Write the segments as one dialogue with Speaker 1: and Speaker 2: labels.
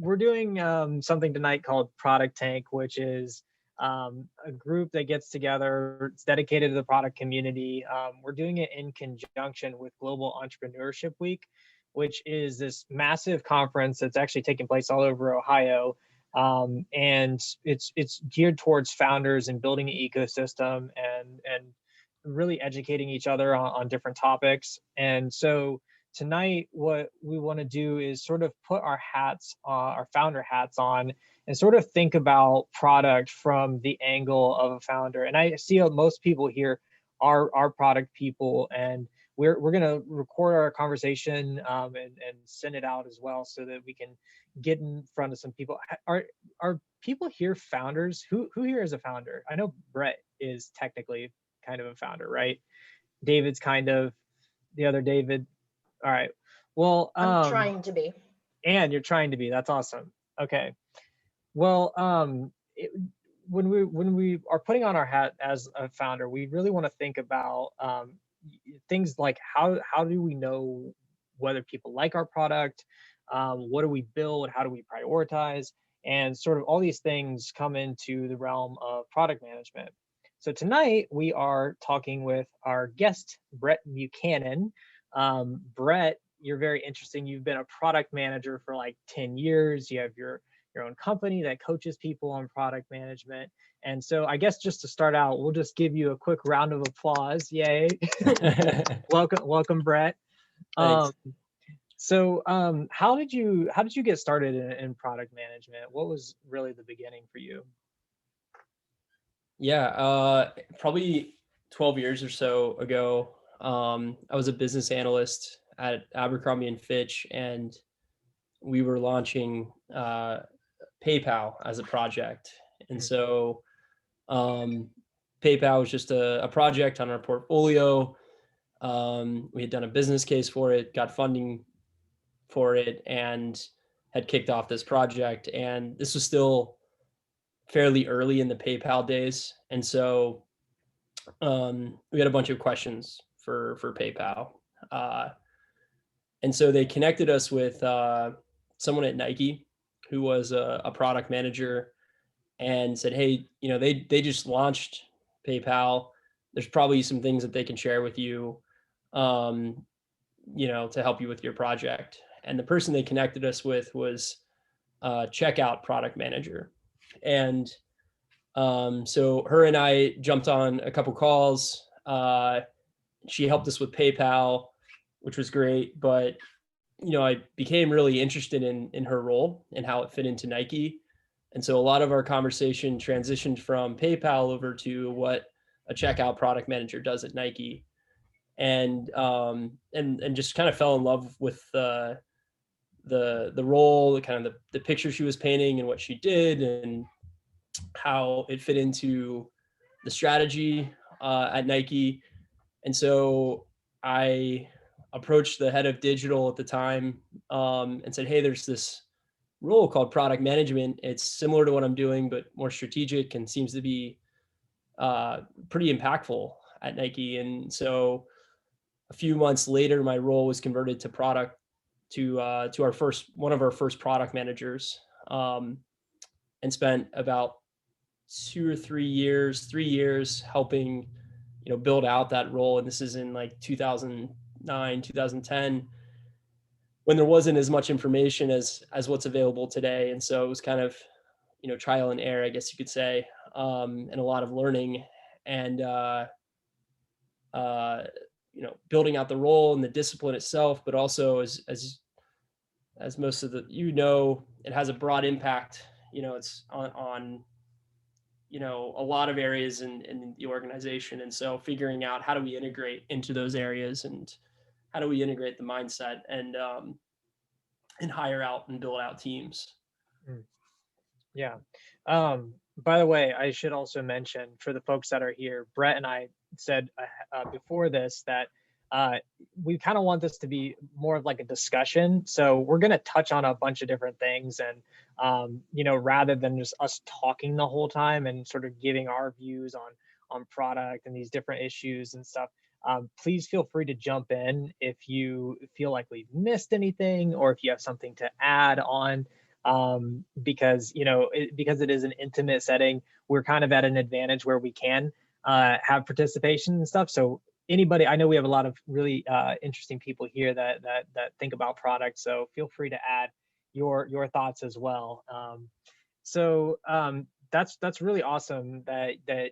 Speaker 1: we're doing something tonight called ProductTank, which is a group that gets together. It's dedicated to the product community. We're doing it in conjunction with Global Entrepreneurship Week, which is this massive conference that's actually taking place all over Ohio. And it's geared towards founders and building an ecosystem and really educating each other on different topics. And so tonight, what we want to do is sort of put our hats, our founder hats on, and sort of think about product from the angle of a founder. And I see most people here are product people, and we're going to record our conversation and send it out as well so that we can get in front of some people. Are people here founders? Who here is a founder? I know Brett is technically kind of a founder, right? David's kind of the other David. All right. Well,
Speaker 2: I'm trying to be.
Speaker 1: And you're trying to be. That's awesome. Okay. Well, when we are putting on our hat as a founder, we really want to think about things like how do we know whether people like our product, what do we build, how do we prioritize, and sort of all these things come into the realm of product management. So tonight we are talking with our guest, Brett Buchanan. Brett, you're very interesting. You've been a product manager for like 10 years. You have your own company that coaches people on product management. And so I guess just to start out, we'll just give you a quick round of applause. Yay. welcome, Brett. So how did you get started in product management? What was really the beginning for you?
Speaker 3: Yeah, probably 12 years or so ago, I was a business analyst at Abercrombie and Fitch, and we were launching PayPal as a project. And so PayPal was just a project on our portfolio. We had done a business case for it, got funding for it, and had kicked off this project. And this was still fairly early in the PayPal days. And so we had a bunch of questions for PayPal. And so they connected us with someone at Nike who was a product manager and said, hey, they just launched PayPal. There's probably some things that they can share with you, to help you with your project. And the person they connected us with was a checkout product manager. And so her and I jumped on a couple calls. She helped us with PayPal, which was great. But, I became really interested in her role and how it fit into Nike. And so a lot of our conversation transitioned from PayPal over to what a checkout product manager does at Nike. And just kind of fell in love with the role, kind of the picture she was painting and what she did and how it fit into the strategy at Nike. And so I approached the head of digital at the time and said, hey, there's this role called product management. It's similar to what I'm doing, but more strategic and seems to be pretty impactful at Nike. And so a few months later, my role was converted to product to one of our first product managers, and spent about 3 years helping, build out that role. And this is in like 2009, 2010, when there wasn't as much information as what's available today. And so it was kind of, trial and error, I guess you could say, and a lot of learning and, building out the role and the discipline itself, but also as most of it has a broad impact. It's on a lot of areas in the organization. And so figuring out how do we integrate into those areas and how do we integrate the mindset and hire out and build out teams.
Speaker 1: Yeah. By the way, I should also mention for the folks that are here, Brett and I said before this that we kind of want this to be more of like a discussion. So we're going to touch on a bunch of different things and, rather than just us talking the whole time and sort of giving our views on product and these different issues and stuff. Please feel free to jump in if you feel like we've missed anything or if you have something to add on. because because it is an intimate setting, we're kind of at an advantage where we can have participation and stuff. So anybody, I know we have a lot of really interesting people here that think about products. So feel free to add your thoughts as well. That's really awesome that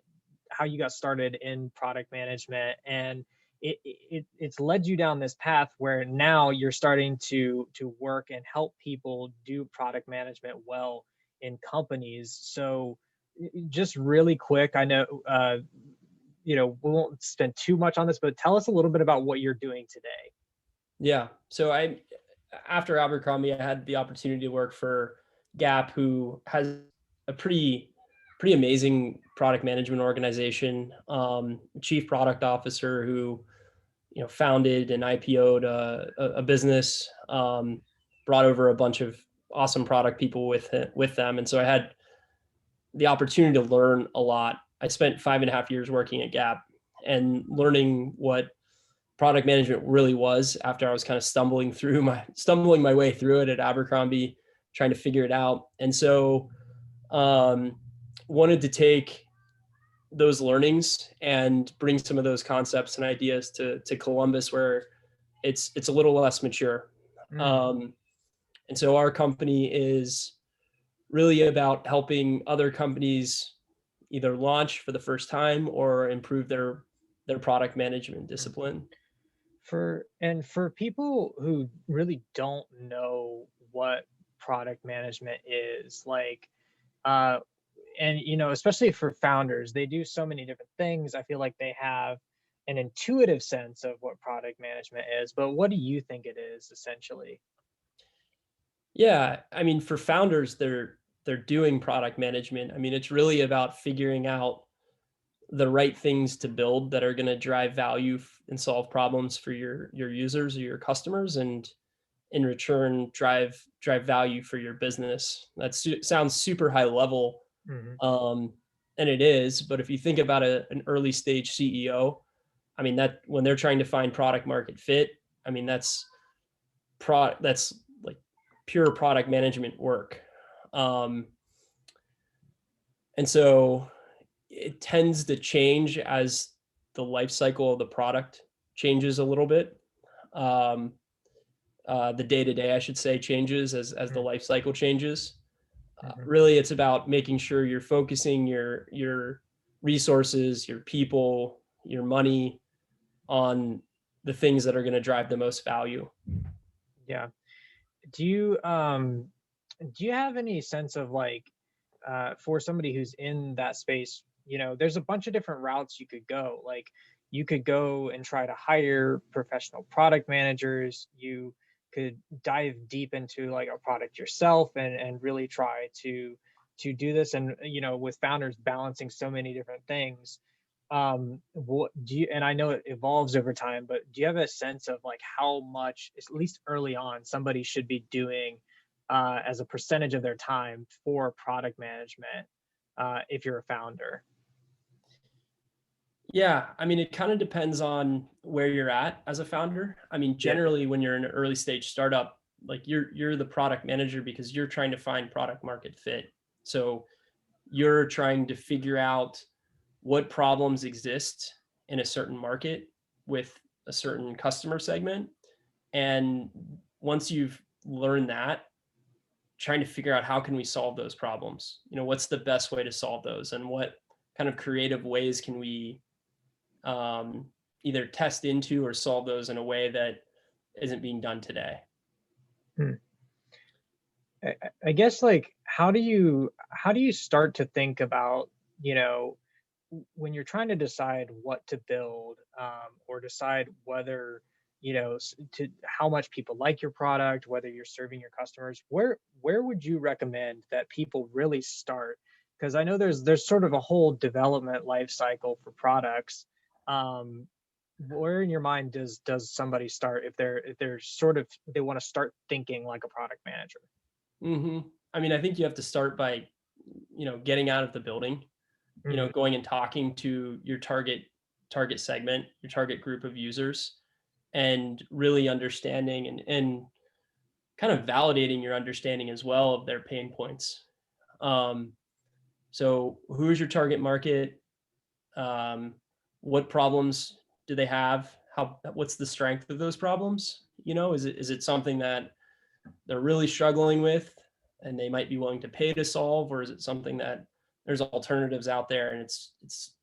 Speaker 1: how you got started in product management, and it's led you down this path where now you're starting to work and help people do product management well in companies. So just really quick, I know we won't spend too much on this, but tell us a little bit about what you're doing today.
Speaker 3: Yeah. So after Abercrombie, I had the opportunity to work for Gap, who has a pretty amazing product management organization. Chief product officer who founded and IPO'd a business, brought over a bunch of awesome product people with them, and so I had the opportunity to learn a lot. I spent 5.5 years working at Gap and learning what product management really was after I was kind of stumbling my way through it at Abercrombie, trying to figure it out. And so wanted to take those learnings and bring some of those concepts and ideas to Columbus, where it's a little less mature. And so our company is really about helping other companies either launch for the first time or improve their product management discipline.
Speaker 1: For people who really don't know what product management is, like and especially for founders, they do so many different things. I feel like they have an intuitive sense of what product management is, but what do you think it is essentially?
Speaker 3: Yeah, I mean, for founders, they're doing product management. I mean, it's really about figuring out the right things to build that are going to drive value and solve problems for your users or your customers, and in return drive value for your business. That sounds super high level, and it is. But if you think about an early stage CEO, I mean, that when they're trying to find product market fit, I mean, that's like pure product management work. And so it tends to change as the life cycle of the product changes a little bit. The day-to-day, I should say, changes as the life cycle changes. Really, it's about making sure you're focusing your resources, your people, your money on the things that are going to drive the most value.
Speaker 1: Yeah. Do you have any sense of, like, for somebody who's in that space, there's a bunch of different routes you could go. Like, you could go and try to hire professional product managers. You could dive deep into like a product yourself and really try to do this. And with founders balancing so many different things, what do you, and I know it evolves over time, but do you have a sense of like how much, at least early on, somebody should be doing as a percentage of their time for product management if you're a founder?
Speaker 3: Yeah, I mean, it kind of depends on where you're at as a founder. I mean, generally, when you're in an early stage startup, like you're the product manager because you're trying to find product market fit. So you're trying to figure out what problems exist in a certain market with a certain customer segment. And once you've learned that, trying to figure out how can we solve those problems? What's the best way to solve those, and what kind of creative ways can we either test into or solve those in a way that isn't being done today.
Speaker 1: I guess, like, how do you start to think about, when you're trying to decide what to build, or decide whether, to how much people like your product, whether you're serving your customers, where would you recommend that people really start? Because I know there's sort of a whole development life cycle for products. Where in your mind does somebody start if they're sort of, they want to start thinking like a product manager?
Speaker 3: I mean, I think you have to start by, getting out of the building, going and talking to your target segment, your target group of users, and really understanding and kind of validating your understanding as well of their pain points. So who is your target market? What problems do they have? What's the strength of those problems? Is it something that they're really struggling with and they might be willing to pay to solve, or is it something that there's alternatives out there and it's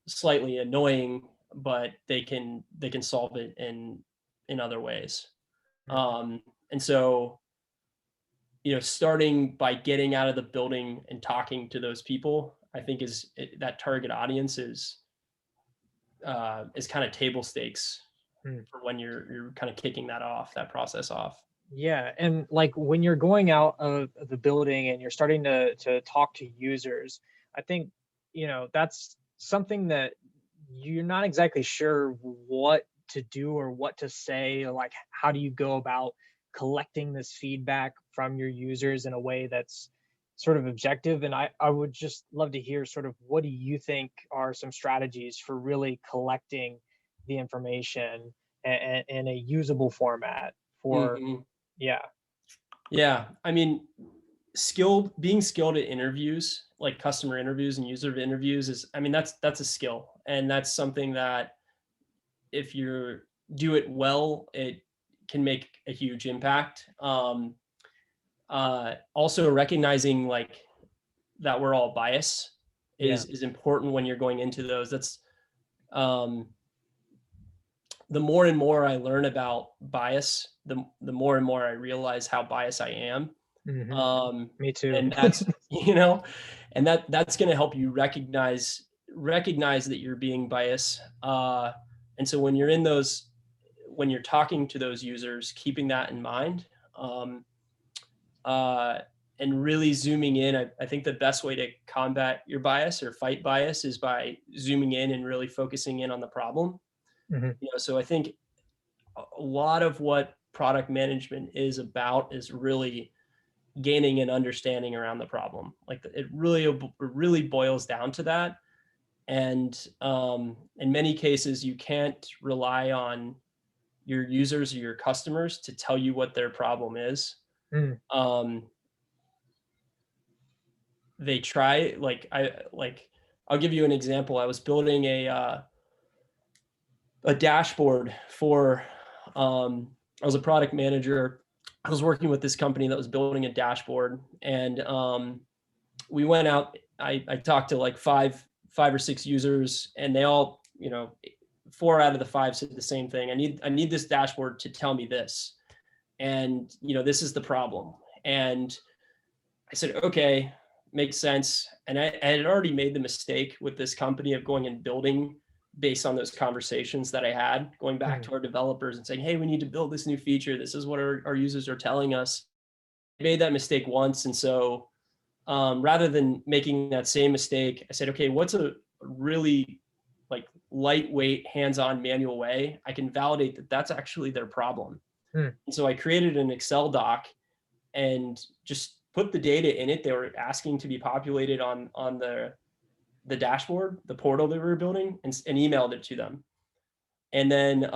Speaker 3: slightly annoying, but they can solve it in other ways. And so, starting by getting out of the building and talking to those people, I think that target audience is kind of table stakes for when you're kind of kicking that process off.
Speaker 1: Yeah, and like when you're going out of the building and you're starting to talk to users, I think that's something that you're not exactly sure what to do or what to say. Like, how do you go about collecting this feedback from your users in a way that's sort of objective? And I would just love to hear sort of, what do you think are some strategies for really collecting the information in a usable format for,
Speaker 3: Mhm.
Speaker 1: yeah.
Speaker 3: Yeah. I mean, being skilled at interviews, like customer interviews and user interviews that's a skill. And that's something that if you do it well, it can make a huge impact. Also recognizing like that we're all biased
Speaker 1: Yeah.
Speaker 3: is important when you're going into those. That's um, the more and more I learn about bias, the more and more I realize how biased I am.
Speaker 1: Me too.
Speaker 3: And that's and that's going to help you recognize that you're being biased. And so when you're talking to those users, keeping that in mind, um, and really zooming in. I think the best way to combat your bias or fight bias is by zooming in and really focusing in on the problem.
Speaker 1: Mhm.
Speaker 3: So I think a lot of what product management is about is really gaining an understanding around the problem. Like it really boils down to that. And in many cases, you can't rely on your users or your customers to tell you what their problem is.
Speaker 1: Mm.
Speaker 3: Um, they try, I'll give you an example. I was building a dashboard for I was a product manager. I was working with this company that was building a dashboard, and we went out. I talked to like five or six users, and they all, 4 out of the 5 said the same thing. I need this dashboard to tell me this, and this is the problem. And I said, okay, makes sense. And I had already made the mistake with this company of going and building based on those conversations that I had, going back to our developers and saying, hey, we need to build this new feature. This is what our users are telling us. I made that mistake once. And so rather than making that same mistake, I said, okay, what's a really like lightweight, hands-on manual way I can validate that that's actually their problem? And so I created an Excel doc and just put the data in it they were asking to be populated on the dashboard, the portal that we were building, and emailed it to them. And then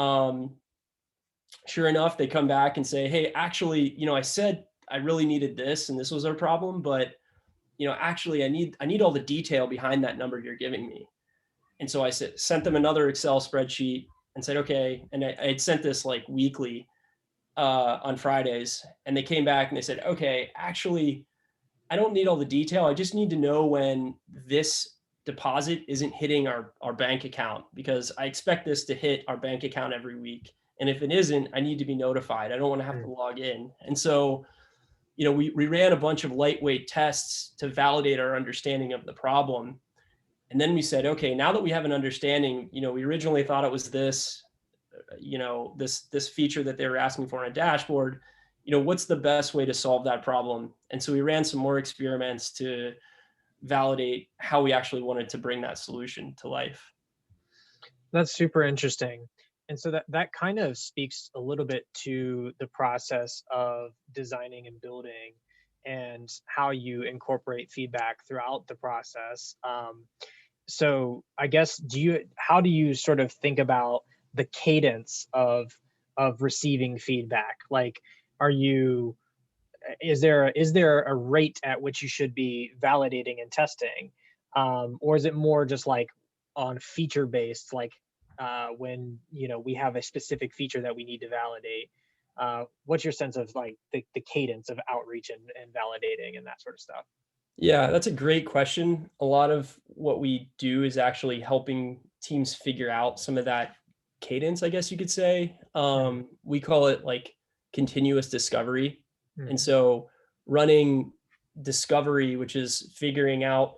Speaker 3: sure enough, they come back and say, hey, actually, I said I really needed this and this was our problem, but actually I need all the detail behind that number you're giving me. And so I sent them another Excel spreadsheet and said, okay. And I had sent this like weekly on Fridays, and they came back and they said, okay, actually, I don't need all the detail. I just need to know when this deposit isn't hitting our bank account, because I expect this to hit our bank account every week. And if it isn't, I need to be notified. I don't want to have to log in. And so, we ran a bunch of lightweight tests to validate our understanding of the problem. And then we said, okay, now that we have an understanding, we originally thought it was this, this feature that they were asking for on a dashboard, what's the best way to solve that problem? And so we ran some more experiments to validate how we actually wanted to bring that solution to life.
Speaker 1: That's super interesting. And so that kind of speaks a little bit to the process of designing and building and how you incorporate feedback throughout the process. So I guess, how do you sort of think about the cadence of receiving feedback? Like, are you, is there a rate at which you should be validating and testing? Or is it more just like on feature based, like when, you know, we have a specific feature that we need to validate? What's your sense of like the cadence of outreach and validating and that sort of stuff?
Speaker 3: Yeah, that's a great question. A lot of what we do is actually helping teams figure out some of that cadence, I guess you could say.
Speaker 1: Mm,
Speaker 3: We call it like continuous discovery. And
Speaker 1: mm,
Speaker 3: so running discovery, which is figuring out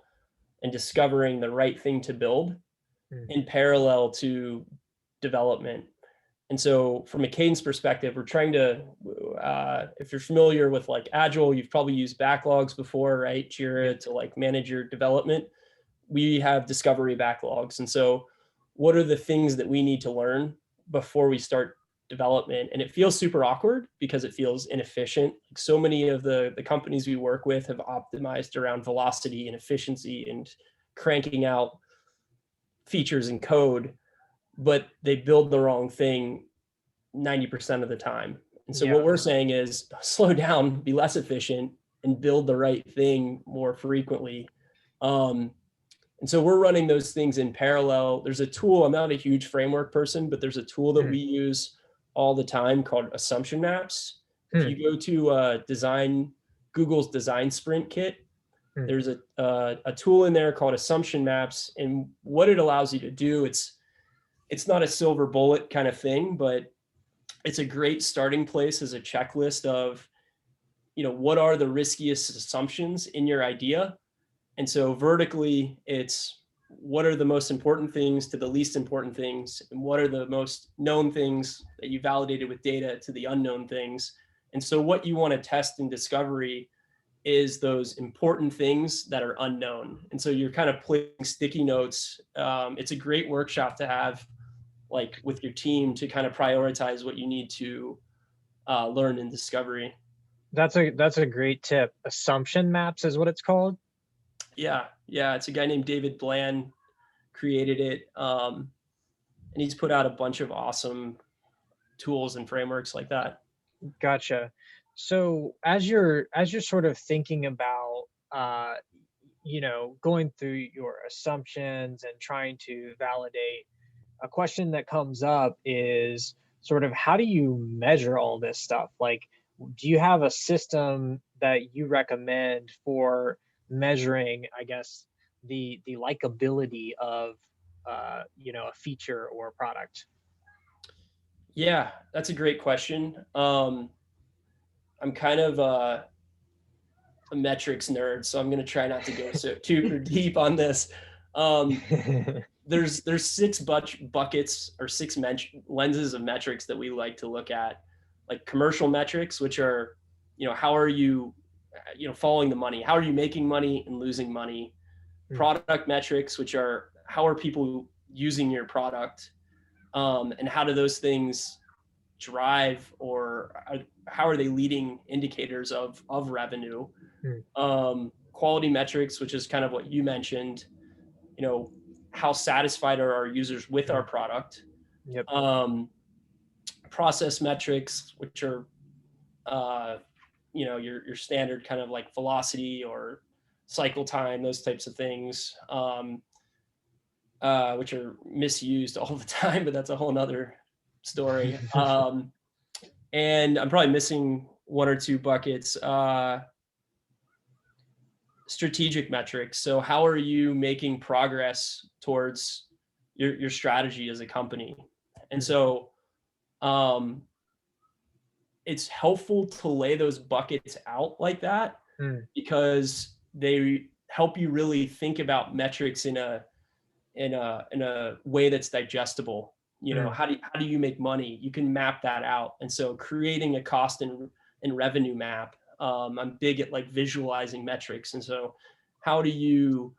Speaker 3: and discovering the right thing to build
Speaker 1: mm,
Speaker 3: in parallel to development. And so from a cadence perspective, we're trying to, if you're familiar with like Agile, you've probably used backlogs before, right?
Speaker 1: yep.
Speaker 3: Jira to like manage your development. We have discovery backlogs. And so what are the things that we need to learn before we start development? And it feels super awkward because it feels inefficient. Like so many of the companies we work with have optimized around velocity and efficiency and cranking out features and code, but they build the wrong thing 90% of the time. And so what
Speaker 1: Yeah.
Speaker 3: we're saying is slow down, be less efficient, and build the right thing more frequently. Um, and so we're running those things in parallel. There's a tool, I'm not a huge framework person, but there's a tool that we
Speaker 1: Mm,
Speaker 3: use all the time called assumption maps. If
Speaker 1: mm,
Speaker 3: you go to Google's design sprint kit,
Speaker 1: mm,
Speaker 3: there's a tool in there called assumption maps. And what it allows you to do, it's not a silver bullet kind of thing, but it's a great starting place as a checklist of, what are the riskiest assumptions in your idea. And so vertically, it's what are the most important things to the least important things, and what are the most known things that you validated with data to the unknown things. And so what you want to test in discovery is those important things that are unknown. And so you're kind of putting sticky notes. It's a great workshop to have like with your team to kind of prioritize what you need to learn in discovery.
Speaker 1: that's a great tip. Assumption maps is what it's called.
Speaker 3: Yeah, it's a guy named David Bland created it, and he's put out a bunch of awesome tools and frameworks like that.
Speaker 1: Gotcha. So as you're sort of thinking about uh, you know, going through your assumptions and trying to validate, a question that comes up is sort of how do you measure all this stuff? Like, do you have a system that you recommend for measuring, I guess, the likability of you know, a feature or a product?
Speaker 3: Yeah, that's a great question. I'm kind of a metrics nerd, so I'm going to try not to go so too deep on this. Um, there's six buckets or six lenses of metrics that we like to look at, like commercial metrics, which are, how are you, following the money? How are you making money and losing money?
Speaker 1: Hmm,
Speaker 3: Product metrics, which are how are people using your product, and how do those things drive or how are they leading indicators of revenue?
Speaker 1: hmm,
Speaker 3: Quality metrics, which is kind of what you mentioned, how satisfied are our users with our
Speaker 1: hmm.
Speaker 3: product?
Speaker 1: Yep.
Speaker 3: Um, Process metrics, which are your standard kind of like velocity or cycle time, those types of things, which are misused all the time, but that's a whole nother story. And I'm probably missing one or two buckets. Strategic metrics. So how are you making progress towards your strategy as a company? And
Speaker 1: Hmm,
Speaker 3: so um, it's helpful to lay those buckets out like that
Speaker 1: hmm,
Speaker 3: because they help you really think about metrics in a way that's digestible.
Speaker 1: hmm,
Speaker 3: How do you make money? You can map that out. And so creating a cost and revenue map. I'm big at like visualizing metrics. And so how do you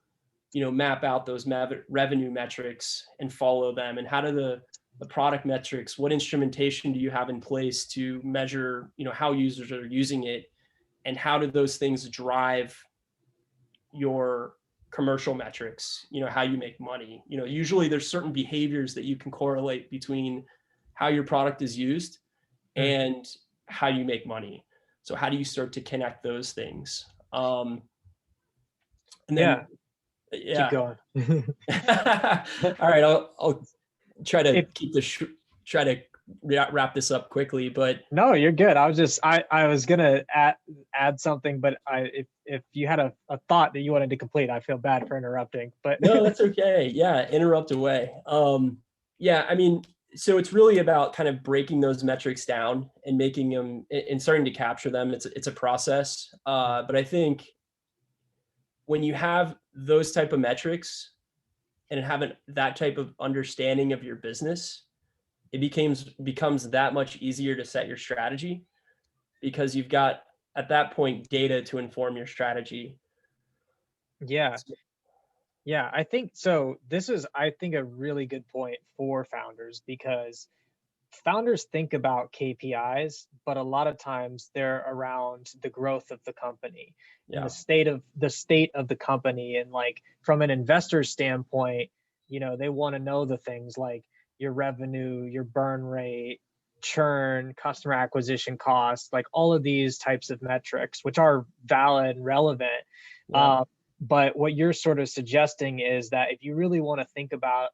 Speaker 3: map out those revenue metrics and follow them? And how do the product metrics, what instrumentation do you have in place to measure, how users are using it? And how do those things drive your commercial metrics, how you make money? Usually there's certain behaviors that you can correlate between how your product is used
Speaker 1: hmm.
Speaker 3: and how you make money. So how do you start to connect those things? And
Speaker 1: Yeah,
Speaker 3: then,
Speaker 1: keep
Speaker 3: yeah.
Speaker 1: going.
Speaker 3: All right, I'll try to
Speaker 1: If
Speaker 3: keep this try to wrap this up quickly, but
Speaker 1: no, you're good. I was gonna add something, but if you had a thought that you wanted to complete, I feel bad for interrupting. But
Speaker 3: no, that's okay. Yeah, interrupt away. Yeah, I mean, so it's really about kind of breaking those metrics down and making them and starting to capture them. It's a process, but I think when you have those type of metrics and having that type of understanding of your business, it becomes that much easier to set your strategy because you've got at that point data to inform your strategy.
Speaker 1: yeah, yeah, I think so. This is, I think, a really good point for founders because founders think about KPIs, but a lot of times they're around the growth of the company and
Speaker 3: Yeah,
Speaker 1: the state of the company. And like from an investor standpoint, they want to know the things like your revenue, your burn rate, churn, customer acquisition costs, like all of these types of metrics, which are valid and relevant.
Speaker 3: yeah,
Speaker 1: Uh, but what you're sort of suggesting is that if you really want to think about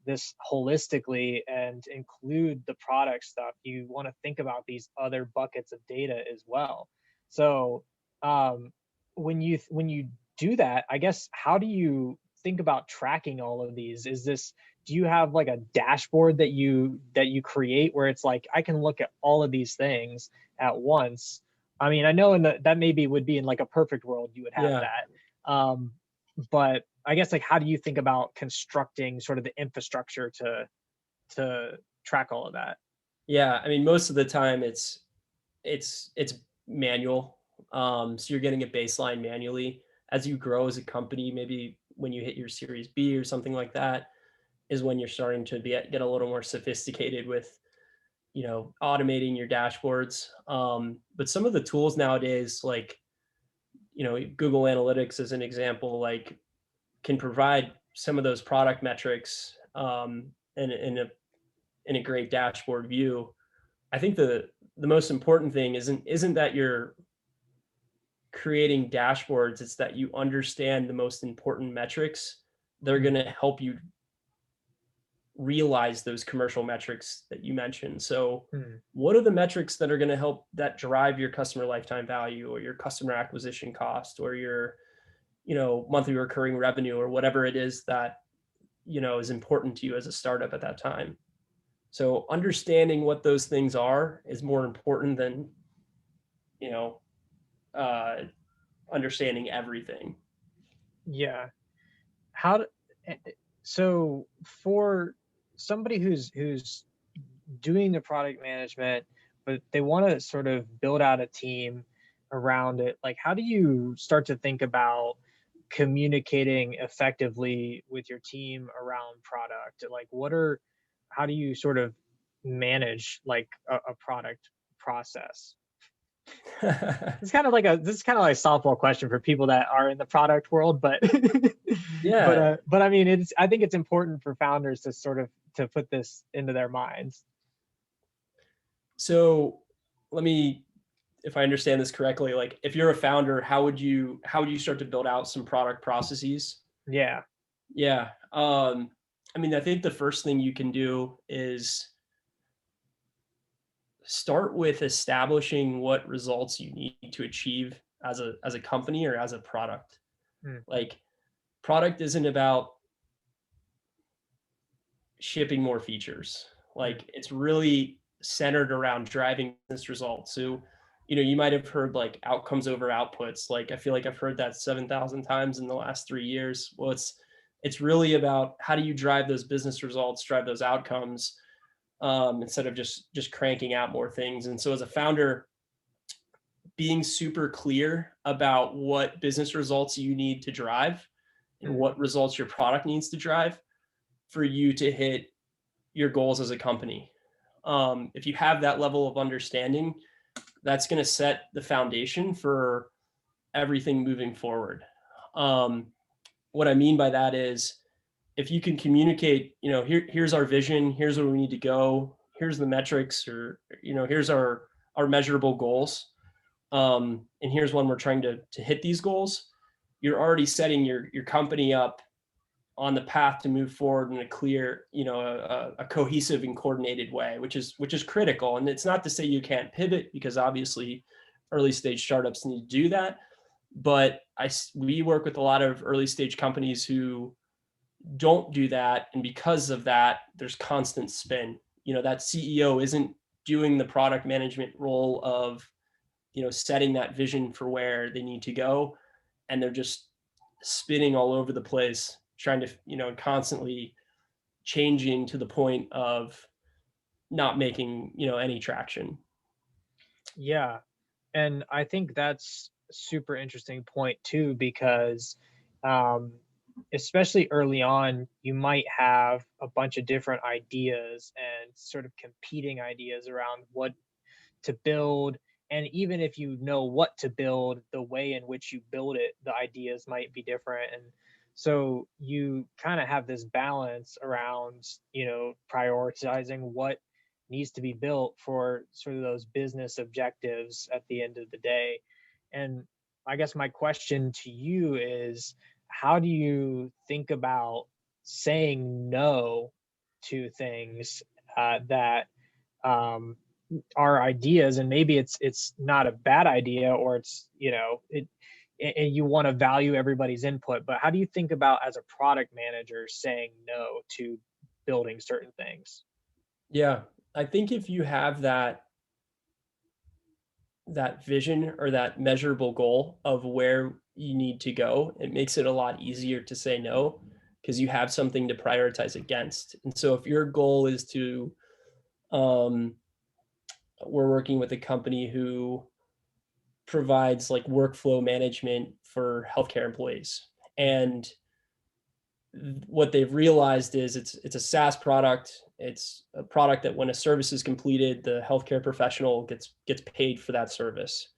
Speaker 1: this holistically and include the product stuff, you want to think about these other buckets of data as well. So um, when you do that, I guess, how do you think about tracking all of these? Do you have like a dashboard that you create where it's like I can look at all of these things at once? I mean, I know that maybe would be in like a perfect world you would have
Speaker 3: yeah.
Speaker 1: that. But I guess, like, how do you think about constructing sort of the infrastructure to track all of that?
Speaker 3: Yeah, I mean, most of the time it's manual. So you're getting a baseline manually. As you grow as a company, maybe when you hit your Series B or something like that, is when you're starting to get a little more sophisticated with, automating your dashboards. But some of the tools nowadays, like, Google Analytics as an example, like can provide some of those product metrics in a great dashboard view. I think the most important thing isn't that you're creating dashboards, it's that you understand the most important metrics that are
Speaker 1: Mm.
Speaker 3: going to help you realize those commercial metrics that you mentioned. So
Speaker 1: Mm.
Speaker 3: what are the metrics that are going to help that drive your customer lifetime value or your customer acquisition cost or your monthly recurring revenue or whatever it is that is important to you as a startup at that time. So understanding what those things are is more important than you know uh, understanding everything.
Speaker 1: Yeah. How do, eh, eh, so for somebody who's doing the product management, but they want to sort of build out a team around it, like how do you start to think about communicating effectively with your team around product? Like how do you sort of manage like a product process? This is kind of like a softball question for people that are in the product world, but
Speaker 3: Yeah.
Speaker 1: but I mean, I think it's important for founders to sort of to put this into their minds.
Speaker 3: So let me, if I understand this correctly, like if you're a founder, how would you start to build out some product processes?
Speaker 1: Yeah.
Speaker 3: Yeah. I mean, I think the first thing you can do is start with establishing what results you need to achieve as a company or as a product.
Speaker 1: Mm.
Speaker 3: Like product isn't about shipping more features.
Speaker 1: Mm.
Speaker 3: Like it's really centered around driving business results. So, you might have heard like outcomes over outputs. Like I feel like I've heard that 7,000 times in the last 3 years. Well, it's really about how do you drive those business results, drive those outcomes, instead of just cranking out more things. And so as a founder, being super clear about what business results you need to drive and
Speaker 1: Mm.
Speaker 3: what results your product needs to drive for you to hit your goals as a company. If you have that level of understanding, that's going to set the foundation for everything moving forward. Um, what I mean by that is if you can communicate, here's our vision, here's where we need to go, here's the metrics, or here's our are measurable goals. And here's one we're trying to hit these goals. You're already setting your company up on the path to move forward in a clear, a cohesive and coordinated way, which is critical. And it's not to say you can't pivot, because obviously early stage startups need to do that. But we work with a lot of early stage companies who don't do that. And because of that, there's constant spin. That CEO isn't doing the product management role of, setting that vision for where they need to go. And they're just spinning all over the place, trying to, constantly changing to the point of not making, any traction.
Speaker 1: Yeah. And I think that's a super interesting point too, because um, especially early on, you might have a bunch of different ideas and sort of competing ideas around what to build. And even if you know what to build, the way in which you build it, the ideas might be different. And so you kind of have this balance around, prioritizing what needs to be built for sort of those business objectives at the end of the day. And I guess my question to you is, how do you think about saying no to things that are ideas, and maybe it's not a bad idea, or it's and you want to value everybody's input, but how do you think about, as a product manager, saying no to building certain things?
Speaker 3: Yeah. I think if you have that vision or that measurable goal of where you need to go, it makes it a lot easier to say no, because you have something to prioritize against. And so if your goal is to, um, we're working with a company who provides like workflow management for healthcare employees. And what they've realized is it's a SaaS product. It's a product that when a service is completed, the healthcare professional gets paid for that service.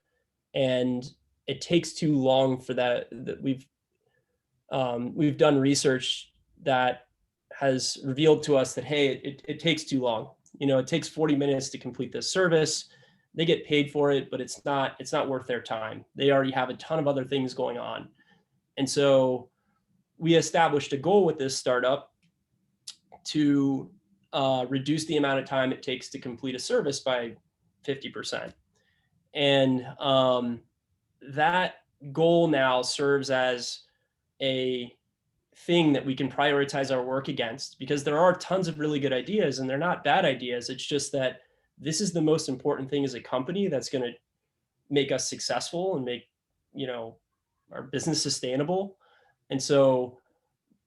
Speaker 3: And it takes too long for that. We've done research that has revealed to us that, hey, it takes too long. It takes 40 minutes to complete this service. They get paid for it, but it's not worth their time. They already have a ton of other things going on. And so we established a goal with this startup to reduce the amount of time it takes to complete a service by 50%. And that goal now serves as a thing that we can prioritize our work against, because there are tons of really good ideas and they're not bad ideas. It's just that this is the most important thing as a company that's going to make us successful and make, our business sustainable. And so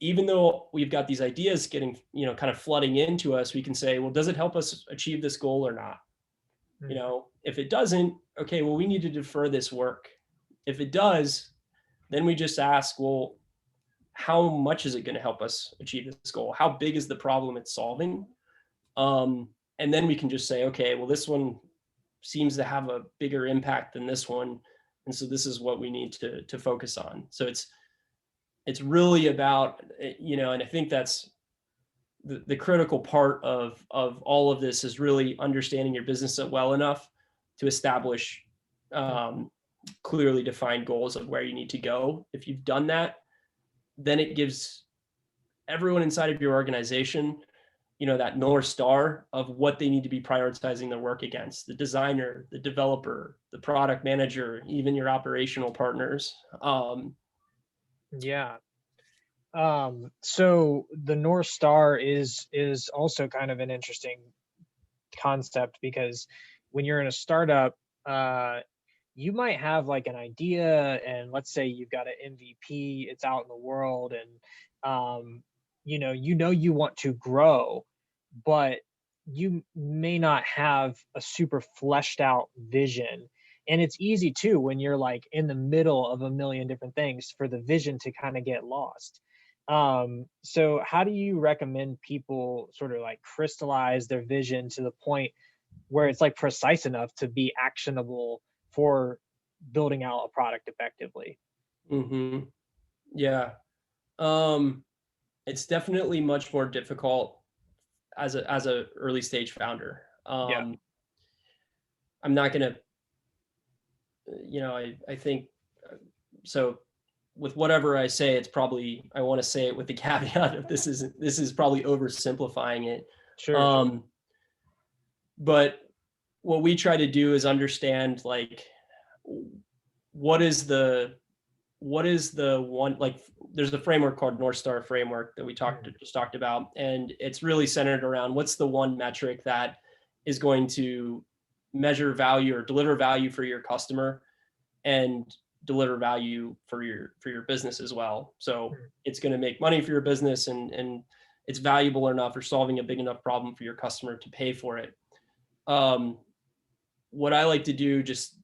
Speaker 3: even though we've got these ideas getting, kind of flooding into us, we can say, well, does it help us achieve this goal or not? If it doesn't, okay, well, we need to defer this work. If it does, then we just ask, well, how much is it going to help us achieve this goal? How big is the problem it's solving? And then we can just say, okay, well, this one seems to have a bigger impact than this one. And so this is what we need to focus on. So it's really about, and I think that's the critical part of all of this, is really understanding your business well enough to establish clearly defined goals of where you need to go. If you've done that, then it gives everyone inside of your organization, that North Star of what they need to be prioritizing their work against: the designer, the developer, the product manager, even your operational partners.
Speaker 1: Yeah. So the North Star is also kind of an interesting concept, because when you're in a startup, you might have like an idea, and let's say you've got an MVP, it's out in the world, and you want to grow, but you may not have a super fleshed out vision. And it's easy too, when you're like in the middle of a million different things, for the vision to kind of get lost. So how do you recommend people sort of like crystallize their vision to the point where it's like precise enough to be actionable for building out a product effectively?
Speaker 3: Mm-hmm. Yeah. It's definitely much more difficult as a early stage founder.
Speaker 1: Yeah.
Speaker 3: I'm not going to, I think, so with whatever I say, it's probably, I want to say it with the caveat of this is probably oversimplifying it.
Speaker 1: Sure.
Speaker 3: But what we try to do is understand, like, what is the one, like, there's a framework called North Star framework that we just talked about. And it's really centered around what's the one metric that is going to measure value or deliver value for your customer and deliver value for your business as well. So it's going to make money for your business, and it's valuable enough or solving a big enough problem for your customer to pay for it. What I like to do, just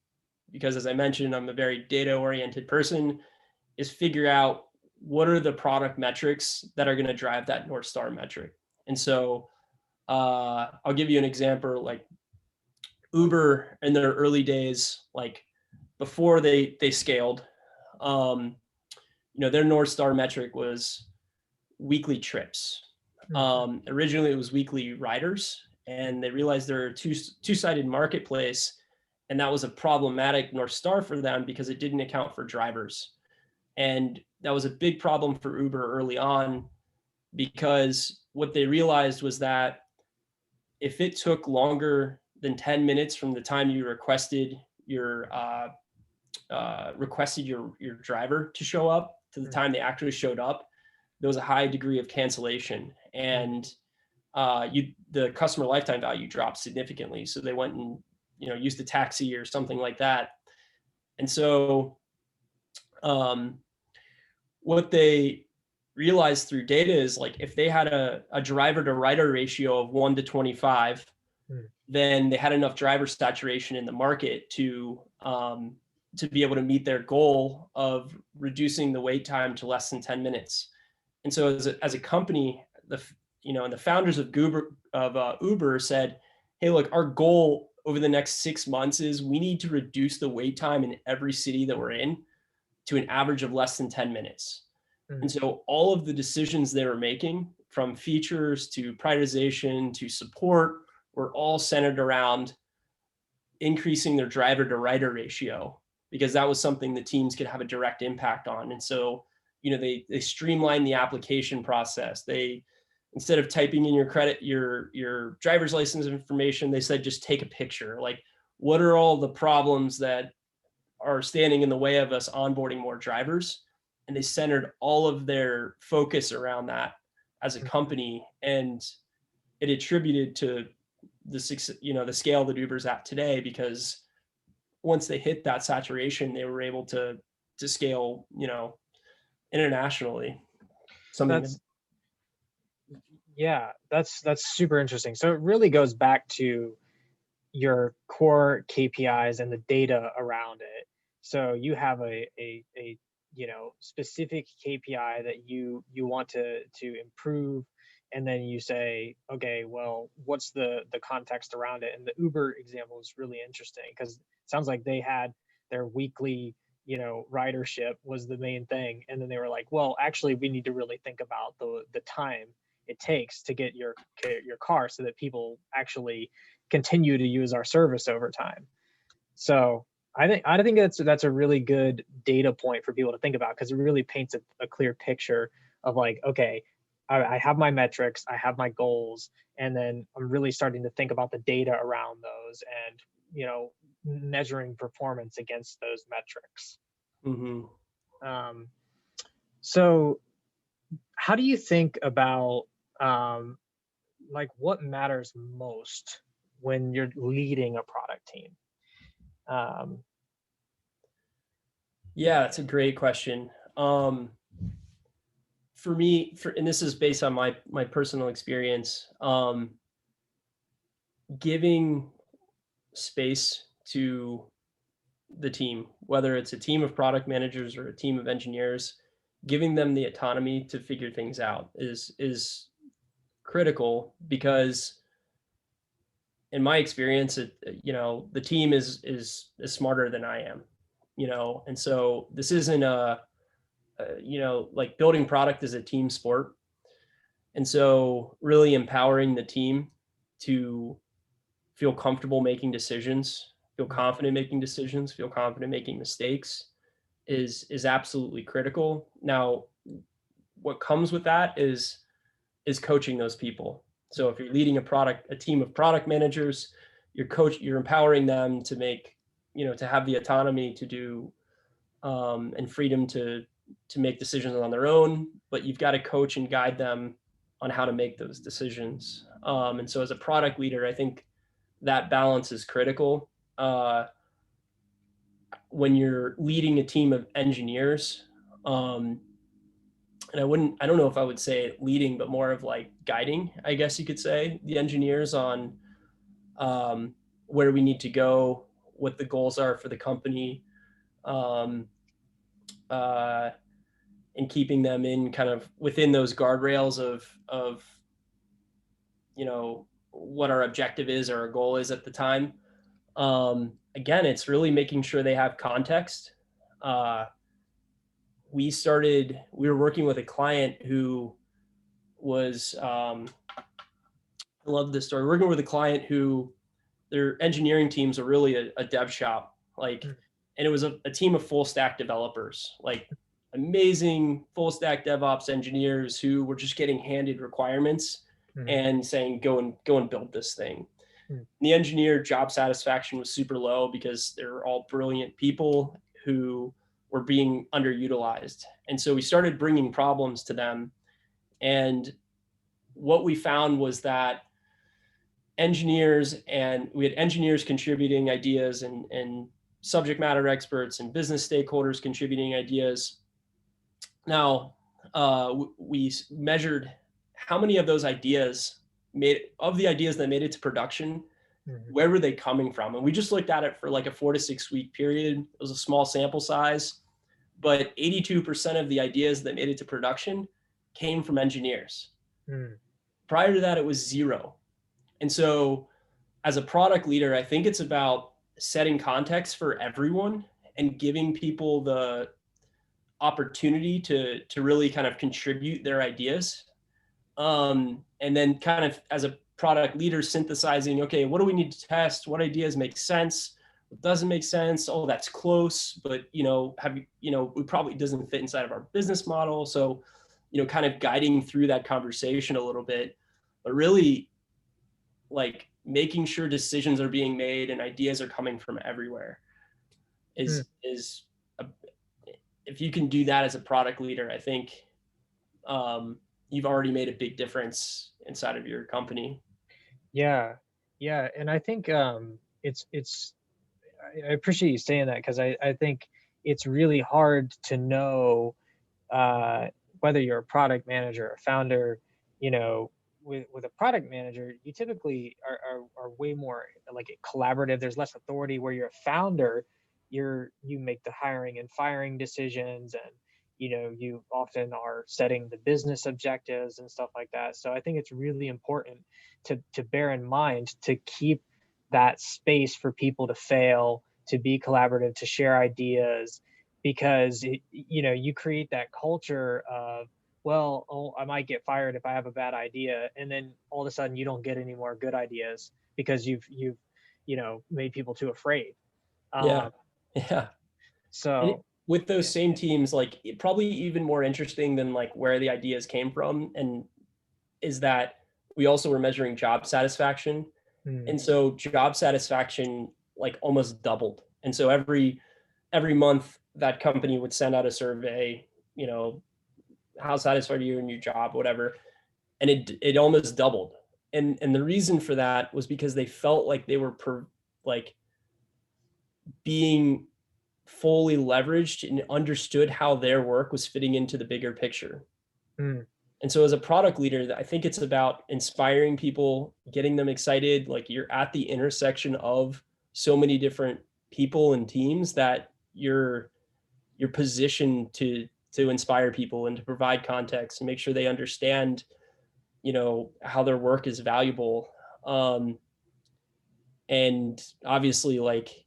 Speaker 3: because, as I mentioned, I'm a very data oriented person, is figure out what are the product metrics that are going to drive that North Star metric. And so I'll give you an example. Like Uber in their early days, like before they scaled, their North Star metric was weekly trips. Originally it was weekly riders, and they realized they're a two-sided marketplace, and that was a problematic North Star for them because it didn't account for drivers. And that was a big problem for Uber early on, because what they realized was that if it took longer than 10 minutes from the time you requested your driver to show up to the time they actually showed up, there was a high degree of cancellation, and the customer lifetime value dropped significantly. So they went and used a taxi or something like that. And so what they realized through data is, like, if they had a driver to rider ratio of 1 to 25, then they had enough driver saturation in the market to be able to meet their goal of reducing the wait time to less than 10 minutes. And so as a company, and the founders of Uber said, hey, look, our goal over the next 6 months is we need to reduce the wait time in every city that we're in to an average of less than 10 minutes. And so all of the decisions they were making, from features to prioritization to support, were all centered around increasing their driver to rider ratio, because that was something the teams could have a direct impact on. And so, they streamlined the application process. They, instead of typing in your driver's license information, they said, just take a picture. Like, what are all the problems that are standing in the way of us onboarding more drivers? And they centered all of their focus around that as a company, and it attributed to the scale that Uber's at today, because once they hit that saturation, they were able to scale, internationally.
Speaker 1: That's super interesting. So it really goes back to your core KPIs and the data around it. So you have a specific KPI that you want to improve, and then you say, okay, well, what's the context around it? And the Uber example is really interesting, because it sounds like they had their weekly ridership was the main thing, and then they were like, well, actually, we need to really think about the time it takes to get your car, so that people actually continue to use our service over time. So I think that's a really good data point for people to think about, because it really paints a clear picture of, like, okay, I have my metrics, I have my goals, and then I'm really starting to think about the data around those, and measuring performance against those metrics. So how do you think about like, what matters most when you're leading a product team?
Speaker 3: Yeah, that's a great question. For me, and this is based on my personal experience, giving space to the team, whether it's a team of product managers or a team of engineers, giving them the autonomy to figure things out is critical, because in my experience, the team is smarter than I am, and so this isn't like, building product is a team sport. And so really empowering the team to feel comfortable making decisions feel confident making decisions, feel confident making mistakes is absolutely critical. Now, what comes with that is coaching those people. So if you're leading a team of product managers, you're empowering them to make, to have the autonomy to do and freedom to make decisions on their own, but you've got to coach and guide them on how to make those decisions. And so as a product leader, I think that balance is critical. When you're leading a team of engineers, and I don't know if I would say leading, but more of like guiding, I guess you could say, the engineers on where we need to go, what the goals are for the company, um, and keeping them in kind of within those guardrails of what our objective is or our goal is at the time. Again, it's really making sure they have context. We were working with a client who was, I love this story. Working with a client who their engineering teams are really a dev shop, like, and it was a team of full stack developers, like amazing full stack DevOps engineers who were just getting handed requirements and saying, go and build this thing. The engineer job satisfaction was super low because they're all brilliant people who were being underutilized. And so we started bringing problems to them. And what we found was that we had engineers contributing ideas and subject matter experts and business stakeholders contributing ideas. Now, we measured how many of those ideas the ideas that made it to production, where were they coming from? And we just looked at it for like a 4 to 6 week period. It was a small sample size, but 82% of the ideas that made it to production came from engineers. Prior to that, it was 0. And so as a product leader, I think it's about setting context for everyone and giving people the opportunity to really kind of contribute their ideas. And then kind of as a product leader, synthesizing, okay, what do we need to test? What ideas make sense? What doesn't make sense? Oh, that's close, but it probably doesn't fit inside of our business model. So, kind of guiding through that conversation a little bit, but really like making sure decisions are being made and ideas are coming from everywhere is if you can do that as a product leader, I think you've already made a big difference inside of your company.
Speaker 1: Yeah, and I think it's I appreciate you saying that, because I think it's really hard to know whether you're a product manager or founder. With a product manager, you typically are way more like collaborative. There's less authority. Where you're a founder, you make the hiring and firing decisions, and you often are setting the business objectives and stuff like that. So I think it's really important to bear in mind to keep that space for people to fail, to be collaborative, to share ideas, because you create that culture of, well, oh, I might get fired if I have a bad idea, and then all of a sudden you don't get any more good ideas because you've made people too afraid.
Speaker 3: Yeah.
Speaker 1: So
Speaker 3: with those same teams, like probably even more interesting than like where the ideas came from, and is that we also were measuring job satisfaction. And so job satisfaction like almost doubled. And so every month that company would send out a survey, how satisfied are you in your job, whatever. And it almost doubled. And the reason for that was because they felt like they were being fully leveraged and understood how their work was fitting into the bigger picture. And so as a product leader, I think it's about inspiring people, getting them excited. Like you're at the intersection of so many different people and teams that you're positioned to inspire people and to provide context and make sure they understand, how their work is valuable. And obviously like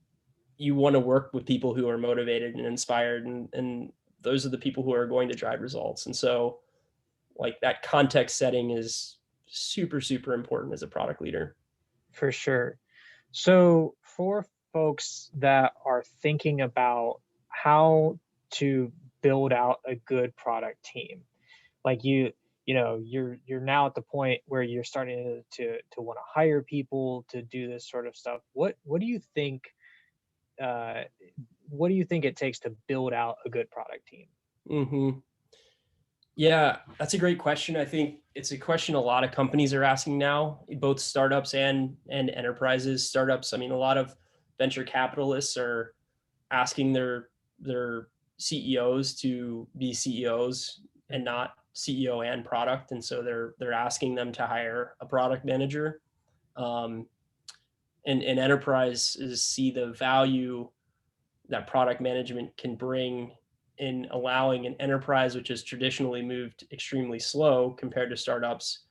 Speaker 3: you want to work with people who are motivated and inspired, and those are the people who are going to drive results. And so like that context setting is super, super important as a product leader.
Speaker 1: for sure. So for folks that are thinking about how to build out a good product team? Like you're now at the point where you're starting to want to hire people to do this sort of stuff. What do you think uh, what do you think it takes to build out a good product team?
Speaker 3: Hmm. Yeah, that's a great question. I think it's a question a lot of companies are asking now, both startups and enterprises. Startups, I mean, a lot of venture capitalists are asking their CEOs to be CEOs and not CEO and product, and so they're asking them to hire a product manager. Um, and enterprises see the value that product management can bring in allowing an enterprise, which has traditionally moved extremely slow compared to startups,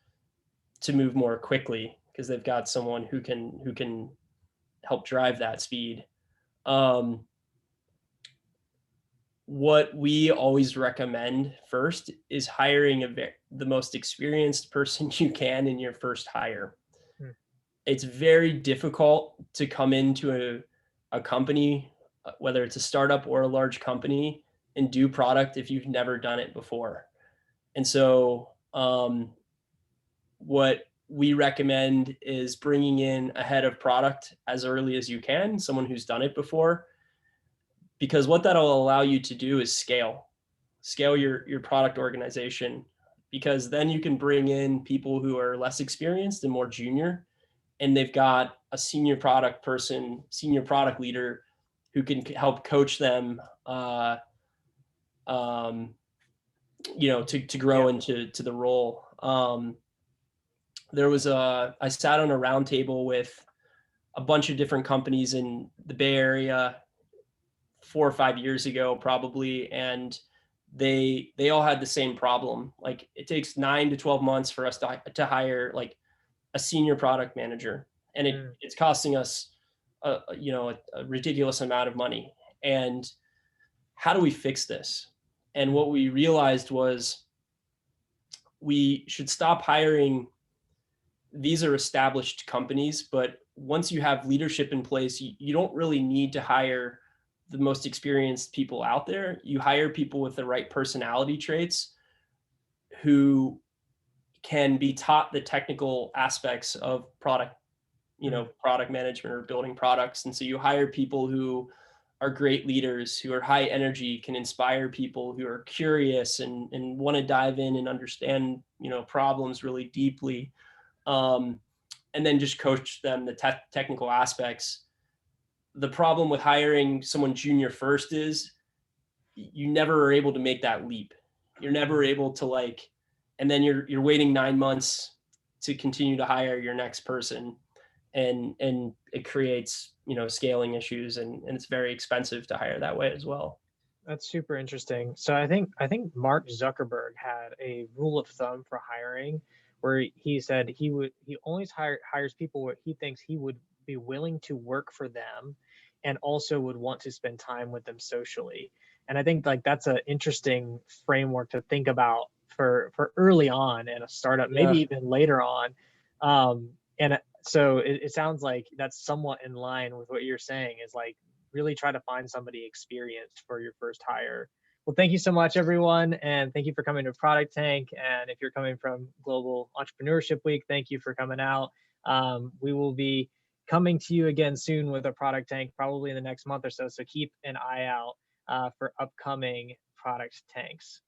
Speaker 3: to move more quickly because they've got someone who can help drive that speed. Um, what we always recommend first is hiring the most experienced person you can in your first hire.
Speaker 1: Hmm.
Speaker 3: It's very difficult to come into a company, whether it's a startup or a large company, and do product if you've never done it before. And so, what we recommend is bringing in a head of product as early as you can, someone who's done it before, because what that'll allow you to do is scale your product organization, because then you can bring in people who are less experienced and more junior, and they've got a senior product person, senior product leader who can help coach them, um, to grow into the role. I sat on a roundtable with a bunch of different companies in the Bay Area 4 or 5 years ago, probably, and they all had the same problem. Like, it takes 9 to 12 months for us to hire like a senior product manager, and it's costing us a ridiculous amount of money. And how do we fix this? And what we realized was we should stop hiring. These are established companies, but once you have leadership in place, you don't really need to hire the most experienced people out there. You hire people with the right personality traits who can be taught the technical aspects of product management or building products. And so you hire people who are great leaders, who are high energy, can inspire people, who are curious and want to dive in and understand, problems really deeply. And then just coach them the technical aspects. The problem with hiring someone junior first is you never are able to make that leap. You're never able to and then you're waiting 9 months to continue to hire your next person. And it creates, scaling issues, and it's very expensive to hire that way as well.
Speaker 1: That's super interesting. So I think Mark Zuckerberg had a rule of thumb for hiring where he said he always hires people where he thinks he would be willing to work for them and also would want to spend time with them socially. And I think like that's an interesting framework to think about for early on in a startup, maybe
Speaker 3: Yeah.
Speaker 1: even later on. And so it sounds like that's somewhat in line with what you're saying, is like really try to find somebody experienced for your first hire. Well, thank you so much, everyone. And thank you for coming to Product Tank. And if you're coming from Global Entrepreneurship Week, thank you for coming out. We will be coming to you again soon with a Product Tank, probably in the next month or so. So keep an eye out for upcoming Product Tanks.